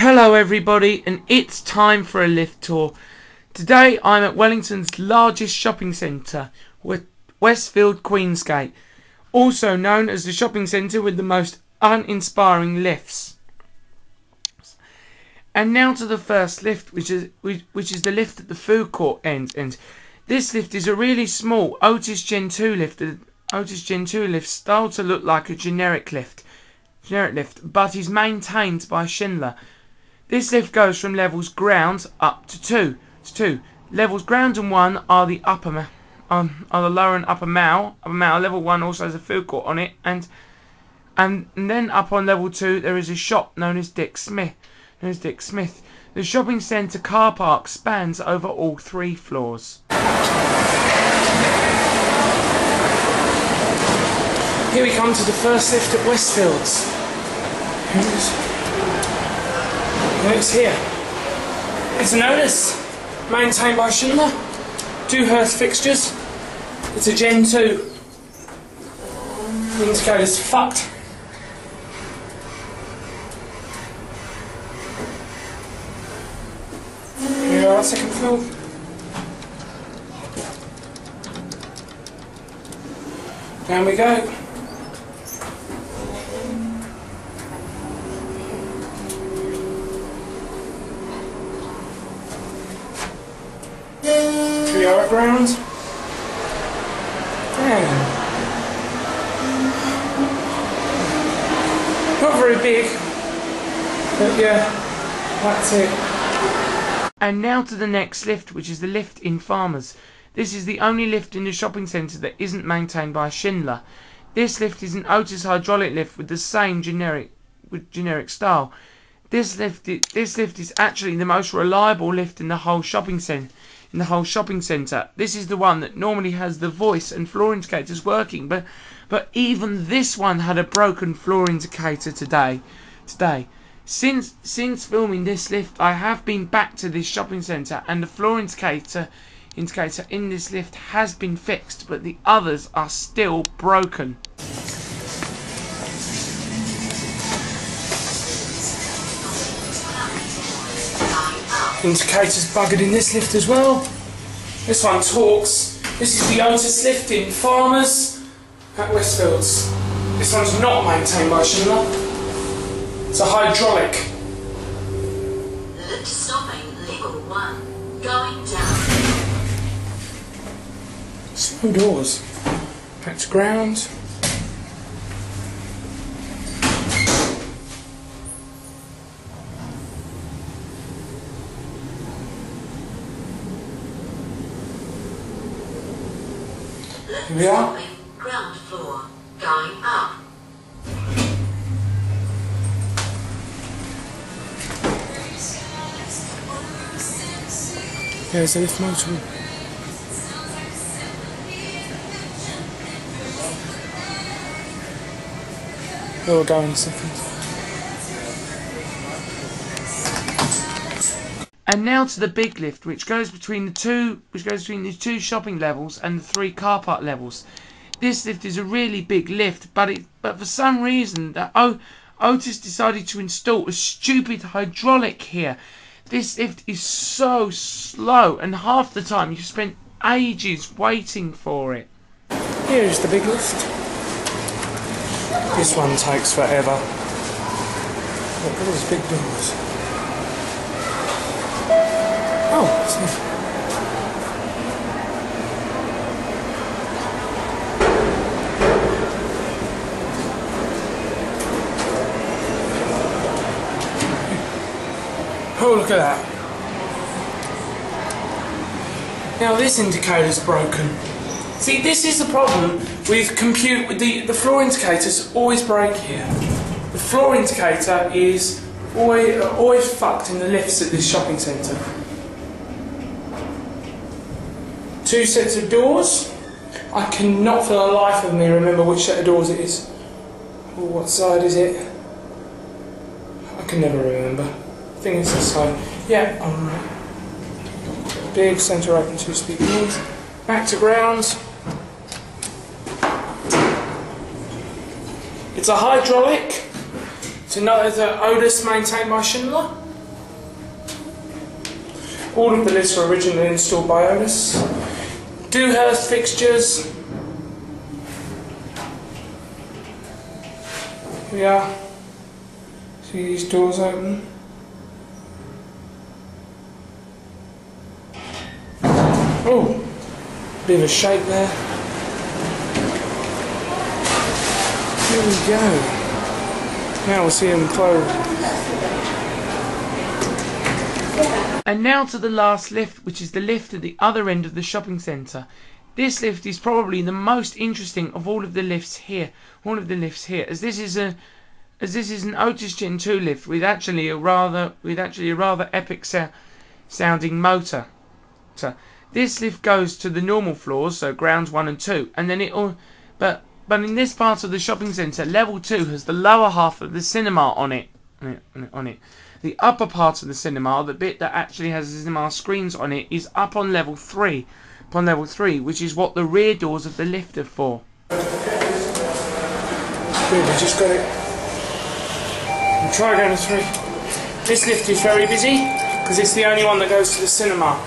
Hello everybody, and it's time for a lift tour. Today I'm at Wellington's largest shopping centre, Westfield, Queensgate, also known as the shopping centre with the most uninspiring lifts. And now to the first lift, which is the lift at the food court end. And this lift is a really small Otis Gen 2 lift. Otis Gen 2 lift styled to look like a generic lift, but is maintained by Schindler. This lift goes from levels ground up to two. Levels ground and 1 are the are the lower and upper mall. Level 1 also has a food court on it, and then up on level 2 there is a shop known as Dick Smith. The shopping centre car park spans over all 3 floors. Here we come to the first lift at Westfield's. It's here. It's an Otis, maintained by Schindler. 2 Hurst fixtures. It's a Gen 2. The indicator's fucked. Here we are, second floor. Down we go. Here we are at ground. Not very big, but yeah, that's it. And now to the next lift, which is the lift in Farmers. This is the only lift in the shopping centre that isn't maintained by Schindler. This lift is an Otis hydraulic lift with the same generic style. This lift is actually the most reliable lift in the whole shopping centre. This is the one that normally has the voice and floor indicators working, but even this one had a broken floor indicator today. Since filming this lift, I have been back to this shopping centre, and the floor indicator in this lift has been fixed, but the others are still broken. Indicator's buggered in this lift as well. This one talks. This is the Otis lift in Farmers at Westfields. This one's not maintained by Schindler. It's a hydraulic. Lift stopping level 1. Going down. Slow doors. Back to ground. Here we are. Ground floor. Going up. There's the lift motor. We'll go in a second. And now to the big lift, which goes between the two shopping levels and the 3 car park levels. This lift is a really big lift, but for some reason Otis decided to install a stupid hydraulic here. This lift is so slow, and half the time you spent ages waiting for it. Here is the big lift. This one takes forever. Look at those big doors. Oh, it's nice. Oh, look at that. Now this indicator's broken. See, this is the problem with the floor indicators always break here. The floor indicator is always fucked in the lifts at this shopping centre. 2 sets of doors. I cannot for the life of me remember which set of doors it is. Or what side is it? I can never remember. I think it's this side. Yeah, I'm right. Big centre open 2-speed doors. Back to ground. It's a hydraulic. It's another Otis maintained by Schindler. All of the lifts were originally installed by owners. Dewhurst fixtures. Here we are. See these doors open. Oh, bit of a shake there. Here we go. Now we'll see them close. And now to the last lift, which is the lift at the other end of the shopping centre. This lift is probably the most interesting of all of the lifts here. As this is an Otis Gen 2 lift with actually a rather epic sounding motor. So this lift goes to the normal floors, so grounds 1 and 2, and then but in this part of the shopping centre, level 2 has the lower half of the cinema on it. The upper part of the cinema, the bit that actually has the cinema screens on it, is up on level 3. Which is what the rear doors of the lift are for. Good, I just got it. We'll try going to 3. This lift is very busy because it's the only one that goes to the cinema.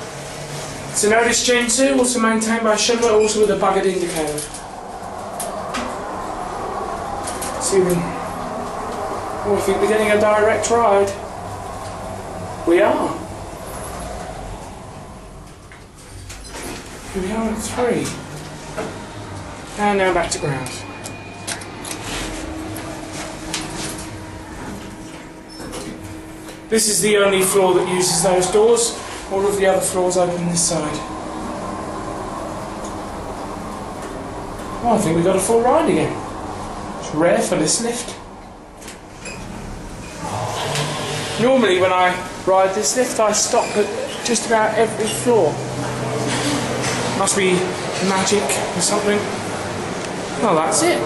It's an Otis Gen 2, also maintained by Schindler, also with a buggered indicator. See we. Oh, I think we're getting a direct ride. We are. Here we are at 3. And now back to ground. This is the only floor that uses those doors. All of the other floors open this side. Oh, I think we got a full ride again. It's rare for this lift. Normally when I ride this lift I stop at just about every floor. Must be magic or something. Well, that's it.